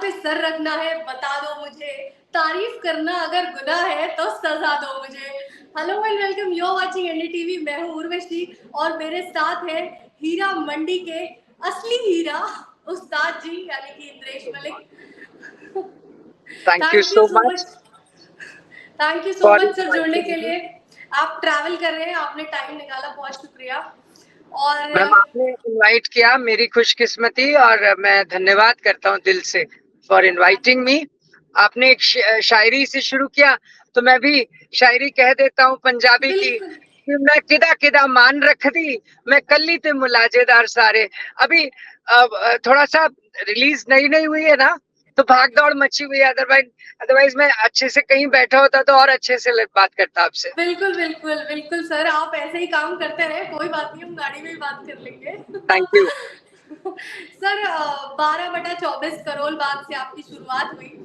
पे सर रखना है बता दो मुझे, तारीफ करना अगर गुनाह है तो सजा दो मुझे। Hello and welcome, you are watching NDTV. मैं हूँ उर्वशी और मेरे साथ है हीरा मंडी के असली हीरा उस्ताद जी यानी कि Indresh Malik. Thank you thank you so so much much, thank you so for much sir जुड़ने के इनवाइटिंग मी। लिए। आप ट्रैवल कर रहे हैं, आपने टाइम निकाला, बहुत शुक्रिया। और मैम आपने इनवाइट किया, मेरी खुशकिस्मती, और मैं धन्यवाद करता हूँ दिल से फॉर इनवाइटिंग मी। आपने एक शायरी से शुरू किया तो मैं भी शायरी कह देता हूँ पंजाबी की बिल्कुल कि मैं किदा किदा मान रख दी, मैं कली ते मुलाजेदार सारे। अभी थोड़ा सा रिलीज नहीं हुई है ना, तो भाग दौड़ मची हुई है। अदरवाइज मैं अच्छे से कहीं बैठा होता तो और अच्छे से बात करता आपसे। बिल्कुल बिल्कुल बिल्कुल सर, आप ऐसे ही काम करते रहे, कोई बात नहीं, हम गाड़ी में ही बात कर लेंगे। Thank you. Sir 12/24 Karol Bagh से आपकी शुरुआत हुई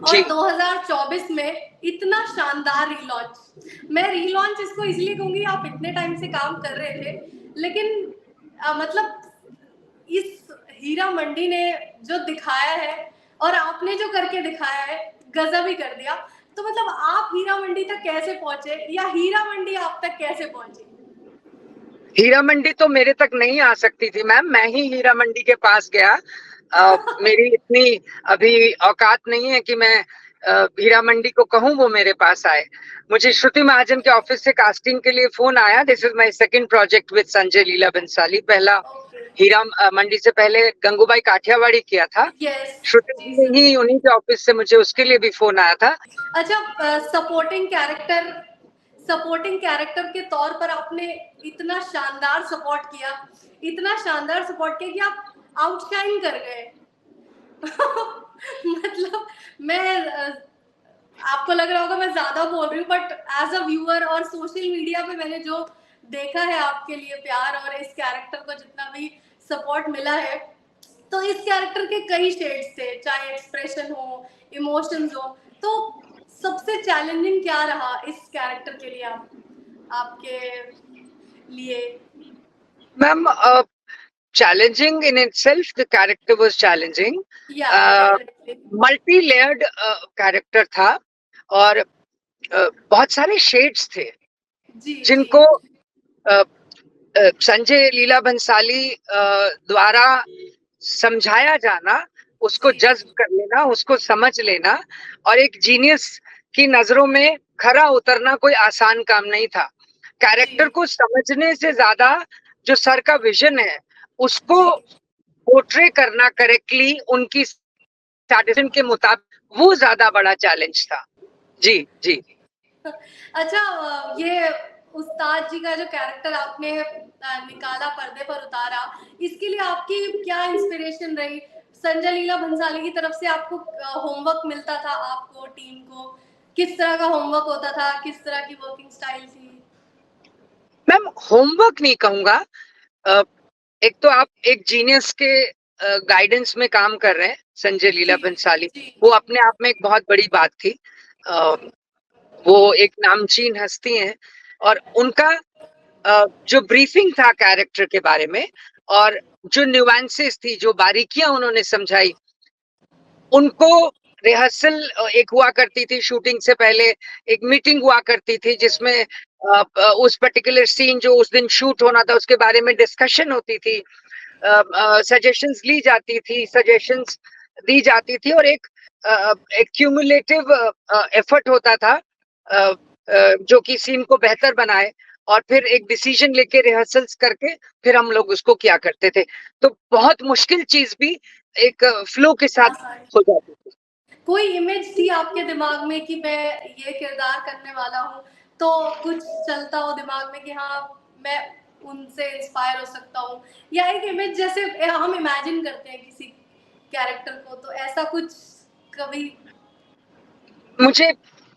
जी और 2024 में इतना शानदार रीलॉन्च। मैं रीलॉन्च इसको इसलिए कहूंगी, आप इतने टाइम से काम कर रहे थे, लेकिन मतलब इस हीरा मंडी ने जो दिखाया है और आपने जो करके दिखाया है, गजब ही कर दिया। तो मतलब आप हीरा मंडी तक कैसे पहुंचे या हीरा मंडी आप तक कैसे पहुंची? हीरा मंडी तो मेरे तक नहीं आ सकती थी मैम, मैं ही हीरा मंडी के पास गया। मेरी इतनी अभी औकात नहीं है कि मैं हीरा मंडी को कहूँ वो मेरे पास आए। मुझे श्रुति महाजन के ऑफिस से कास्टिंग के लिए फोन आया। This is my second project with Sanjay Leela Bhansali. पहला ओके, हीरा मंडी से पहले गंगूबाई काठियावाड़ी किया था। यस श्रुति जी जी ने सर। ही, उन्हीं के ऑफिस से मुझे उसके लिए भी फोन आया था। अच्छा, सपोर्टिंग कैरेक्टर के तौर पर आपने इतना शानदार सपोर्ट किया, इतना शानदार सपोर्ट किया कि आप आउटशाइन कर गए। मतलब मैं आपको लग रहा होगा मैं ज्यादा बोल रही हूँ, बट एज अ व्यूअर और सोशल मीडिया पे मैंने जो देखा है आपके लिए प्यार और इस कैरेक्टर को जितना भी सपोर्ट मिला है, तो इस कैरेक्टर के कई शेड्स थे, चाहे एक्सप्रेशन हो, इमोशंस हो। तो सबसे चैलेंजिंग क्या रहा इस कैरेक्टर के लिए आपके लिए? Ma'am challenging in itself, the character was challenging. या डेफिनेटली। मल्टी लेयर्ड कैरेक्टर था और बहुत सारे शेड्स थे जी जी जिनको संजय लीला भंसाली द्वारा समझाया जाना, उसको जी जज्ब कर लेना, उसको समझ लेना, और एक जीनियस की नजरों में खरा उतरना कोई आसान काम नहीं था। जी कैरेक्टर को समझने से ज्यादा जो सर का विजन है उसको जी। पोर्ट्रे करना करेक्टली उनकी स्ट्रैटेजी के मुताबिक, वो ज्यादा बड़ा चैलेंज था। जी जी। अच्छा, ये उस्ताद जी का जो कैरेक्टर आपने निकाला, पर्दे पर उतारा, इसके लिए आपकी क्या इंस्पिरेशन रही? संजय लीला भंसाली की तरफ से आपको होमवर्क मिलता था, आपको टीम को किस तरह का होमवर्क होता था, किस तरह की वर्किंग स्टाइल थी? मैम होमवर्क नहीं कहूंगा। एक तो आप एक जीनियस के गाइडेंस में काम कर रहे हैं, संजय लीला जी भंसाली, जी वो अपने आप में एक बहुत बड़ी बात थी। अ, वो एक नामचीन हस्ती हैं और उनका जो ब्रीफिंग था कैरेक्टर के बारे में, और जो न्यूएंसेस थी, जो बारीकियां उन्होंने समझाई, उनको रिहर्सल एक हुआ करती थी शूटिंग से पहले, एक मीटिंग हुआ करती थी जिसमें उस पर्टिकुलर सीन जो उस दिन शूट होना था उसके बारे में डिस्कशन होती थी, सजेशंस ली जाती थी, सजेशंस दी जाती थी, और एक क्यूमुलेटिव एफर्ट होता था जो कि सीन को बेहतर बनाए, और फिर एक डिसीजन लेके रिहर्सल्स करके फिर हम लोग उसको किया करते थे। तो बहुत मुश्किल चीज भी एक फ्लो के साथ आसान। हो जाती थी। कोई इमेज थी आपके दिमाग में कि मैं ये किरदार करने वाला हूँ, तो कुछ चलता हो दिमाग में कि हाँ मैं उनसे इंस्पायर हो सकता हूँ, या एक इमेज जैसे हम इमेजिन करते हैं किसी कैरेक्टर को, तो ऐसा कुछ कभी? मुझे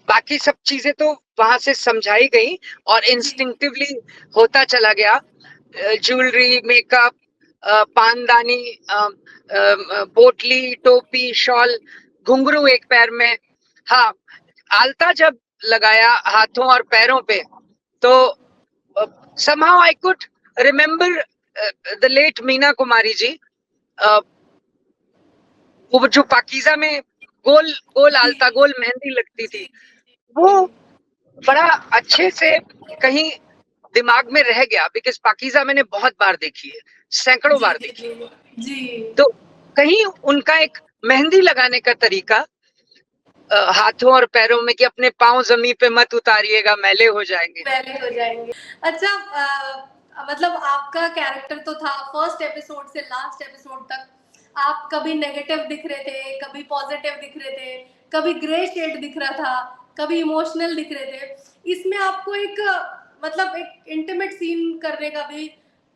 बाकी सब चीजें तो वहां से समझाई गई और जी इंस्टिंक्टिवली होता चला गया। ज्वेलरी, मेकअप, पानदानी, पोटली, टोपी, शॉल, घुंघरू एक पैर में। हाँ, आलता जब लगाया हाथों और पैरों पे तो somehow I could remember the late Meena Kumari ji. वो जो पाकीज़ा में गोल गोल आलता गोल मेहंदी लगती थी, वो बड़ा अच्छे से कहीं दिमाग में रह गया, बिकॉज़ पाकीज़ा मैंने बहुत बार देखी है, सैकड़ों जी बार जी देखी है। जी जी। तो कहीं उनका एक मेहंदी लगाने का तरीका हाथों और पैरों में कि अपने पाँव ज़मीन पे मत उतारिएगा, मैले हो जाएँगे। पहले हो जाएंगे। अच्छा, मतलब आपका कैरेक्टर तो था फर्स्ट एपिसोड से लास्ट एपिसोड तक, आप कभी नेगेटिव दिख रहे थे, कभी पॉजिटिव दिख रहे थे, कभी ग्रे शेड दिख रहा था, कभी इमोशनल दिख रहे थे। इसमें आपको एक मतलब एक इंटीमेट सीन करने का भी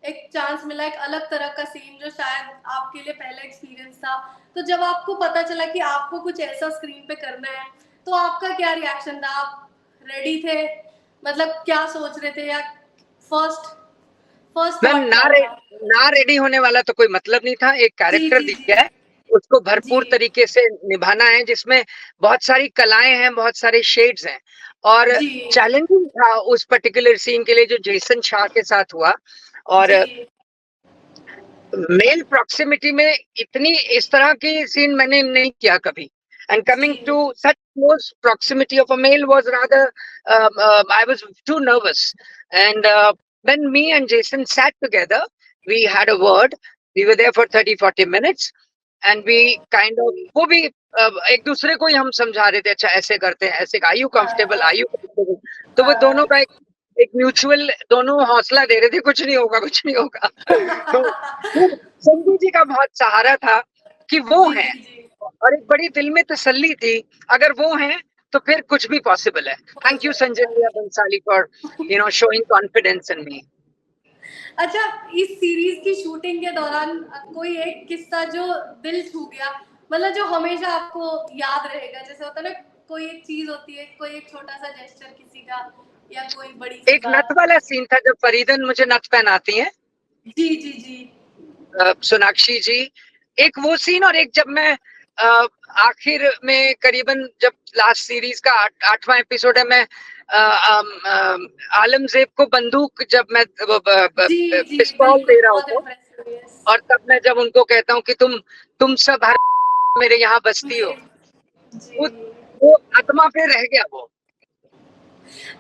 एक चांस मिला, एक अलग तरह का सीन जो शायद आपके लिए पहला एक्सपीरियंस था। तो जब आपको पता चला कि आपको कुछ ऐसा स्क्रीन पे करना है, तो आपका क्या रिएक्शन था? आप रेडी थे? मतलब क्या सोच रहे थे, या फर्स्ट फर्स्ट मैम, थॉट क्या था? ना रेडी होने वाला तो कोई मतलब नहीं था। एक जी कैरेक्टर जी जी दिया है, उसको जी भरपूर तरीके से निभाना है, जिसमें बहुत सारी कलाएं हैं, बहुत सारे शेड्स हैं, और जी चैलेंजिंग था उस पर्टिकुलर सीन के लिए जो जेसन शाह के साथ हुआ। और जी मेल प्रॉक्सिमिटी में इतनी इस तरह की सीन मैंने नहीं किया कभी, and coming to ji such close proximity of a male was rather I was too nervous. And when me and Jason sat together, we had a word. We were there for 30-40 minutes, and we kind of वो भी एक दूसरे को ही हम समझा रहे थे, अच्छा ऐसे करते हैं, ऐसे, are you comfortable, are you comfortable. तो वो दोनों का एक म्यूचुअल, दोनों हौसला दे रहे थे, कुछ नहीं होगा, कुछ नहीं होगा। तो फिर संजू जी का बहुत सहारा था कि वो जी हैं, जी जी और एक बड़ी दिल में तसल्ली थी, अगर वो हैं तो फिर कुछ भी पॉसिबल है। हो थैंक यू संजय जाएगा। लिया Bhansali for showing confidence in me. अच्छा, इस सीरीज की शूटिंग के दौरान कोई एक किस्सा जो दिल छू गया, मतलब जो हमेशा आपको याद रहेगा? जैसे होता है ना, कोई एक चीज होती है, कोई एक छोटा सा जेस्चर किसी का, या कोई बड़ी सी एक नथ बात। वाला सीन था जब फरीदन मुझे नथ पहनाती हैं, जी जी जी सोनाक्षी जी, एक वो सीन, और एक जब मैं आखिर में करीबन जब लास्ट सीरीज का 8वां एपिसोड है, मैं आलमजेब को बंदूक जब मैं जी जी, पिस्तौल बिल्कुल दे रहा बहुत हूँ, इम्प्रेसिव। यस और तब मैं जब उनको कहता हूँ कि तुम सब हर मेरे यहाँ बसती हो, जी। वो वो आत्मा पे रह गया वो।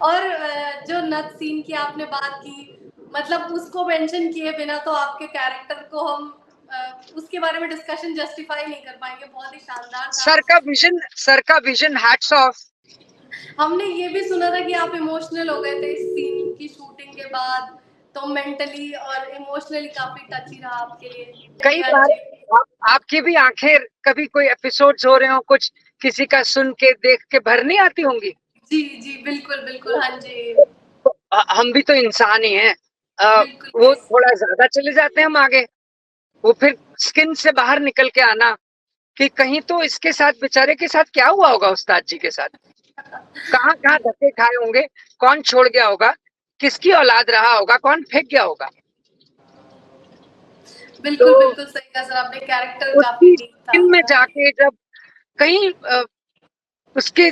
और जो नथ सीन की आपने बात की, मतलब उसको मेंशन किए बिना तो आपके कैरेक्टर को हम उसके बारे में डिस्कशन जस्टिफाई नहीं कर पाएंगे। बहुत ही शानदार था। सर का विजन, हैट्स ऑफ। हमने ये भी सुना था कि आप इमोशनल हो गए थे इस सीन की शूटिंग के बाद, तो मेंटली और इमोशनली काफी टची रहा आपके लिए। कई जी हाँ बार जी आपकी भी आंखें, कभी कोई एपिसोड्स हो रहे हो, कुछ किसी का सुन के देख के भर नहीं आती होंगी। जी जी, बिल्कुल बिल्कुल, हाँ जी, तो हम भी तो इंसान ही हैं। बिल्कुल। वो यस, थोड़ा ज्यादा चले जाते हैं हम आगे, वो फिर स्किन से बाहर निकल के आना कि कहीं तो इसके साथ, बेचारे के साथ क्या हुआ होगा, उस्ताद जी के साथ कहाँ कहाँ धक्के खाए होंगे, कौन छोड़ गया होगा, किसकी औलाद रहा होगा, कौन फेंक गया होगा। तो बिल्कुल बिल्कुल सही कहा सर आपने, कैरेक्टर काफी उसकी डीप था स्किन में आपका। जाके जब कहीं उसके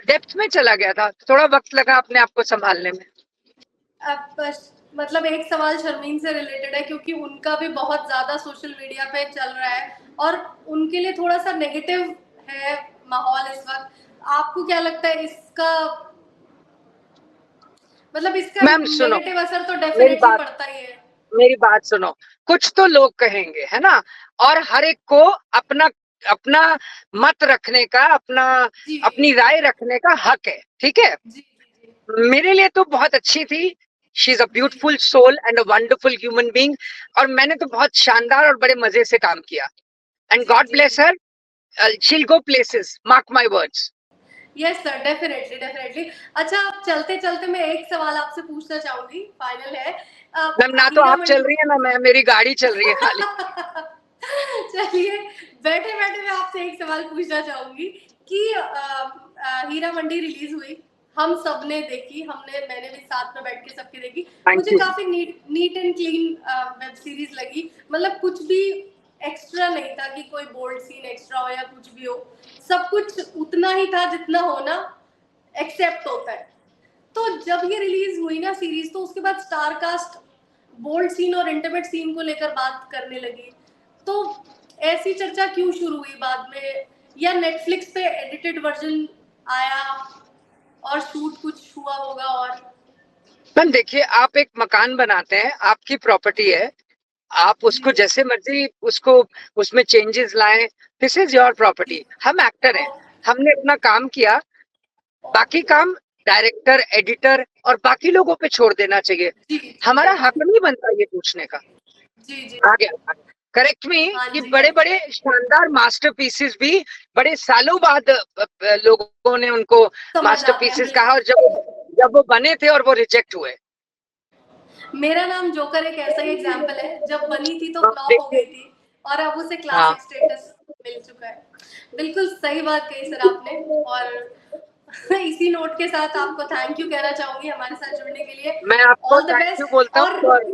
डेप्थ में चला गया था, थोड़ा वक्त लगा अपने आप को संभालने में। अब मतलब एक सवाल शर्मीन से रिलेटेड है, क्योंकि उनका भी बहुत ज्यादा सोशल मीडिया पे चल रहा है, और उनके लिए थोड़ा सा नेगेटिव है माहौल इस वक्त। आपको क्या लगता है इसका, मतलब इसका मैम सुनो, नेगेटिव असर तो मेरी डेफिनेटली बात पड़ता ही है। मेरी बात सुनो। कुछ तो लोग कहेंगे, है ना, और हर एक को अपना अपना मत रखने का, जी अपनी राय रखने का हक है, ठीक है। जी जी मेरे लिए तो बहुत अच्छी थी, शी इज अ जी beautiful soul and a wonderful human being, और मैंने तो बहुत शानदार और बड़े मजे से काम किया, एंड जी गॉड जी ब्लेस जी। Her, she'll go places, mark my words. Yes sir, definitely definitely. अच्छा, अब चलते चलते मैं एक सवाल आपसे पूछना चाहूंगी, फाइनल है। मैम, ना तो हीरा आप चल मंडी। रही है ना मैं, मेरी गाड़ी चल रही है खाली। चलिए, बैठे बैठे मैं आपसे एक सवाल पूछना चाहूंगी कि हीरा मंडी रिलीज हुई, हम सब ने देखी, मैंने भी साथ में बैठ के सबकी देखी। थैंक मुझे यू। काफी neat and clean web series लगी, मतलब कुछ भी एक्स्ट्रा नहीं था कि कोई बोल्ड सीन एक्स्ट्रा हो या कुछ भी हो। सब कुछ उतना ही था जितना होना एक्सेप्ट होता है। तो जब ये रिलीज हुई ना सीरीज, तो उसके बाद स्टार कास्ट बोल्ड सीन और इंटीमेट सीन को लेकर बात करने लगी। तो ऐसी चर्चा क्यों शुरू हुई बाद में, या नेटफ्लिक्स पे एडिटेड वर्जन आया और शूट कुछ हुआ होगा? और मैम देखिए, आप एक मकान बनाते हैं, आपकी प्रॉपर्टी है, आप उसको जैसे मर्जी उसको उसमें चेंजेस लाएं, दिस इज योर प्रॉपर्टी। हम एक्टर हैं, हमने अपना काम किया, बाकी काम डायरेक्टर, एडिटर और बाकी लोगों पे छोड़ देना चाहिए। जी हमारा हक नहीं बनता ये पूछने का। जी जी आ गया, करेक्ट मी हाँ कि जी, बड़े बड़े शानदार मास्टरपीसेस भी बड़े सालों बाद लोगों ने उनको समझ मास्टरपीसेस आता है। कहा, और जब वो बने थे और वो रिजेक्ट हुए। मेरा नाम जोकर एक ऐसा ही एग्जाम्पल है, जब बनी थी तो आप फ्लॉप हो देखिए, गई थी और अब उसे हाँ, क्लासिक स्टेटस मिल चुका है। बिल्कुल सही बात कही सर आपने। और इसी नोट के साथ आपको थैंक यू कहना चाहूंगी हमारे साथ जुड़ने के लिए। मैं आपको all the thank you best. बोलता हूँ और और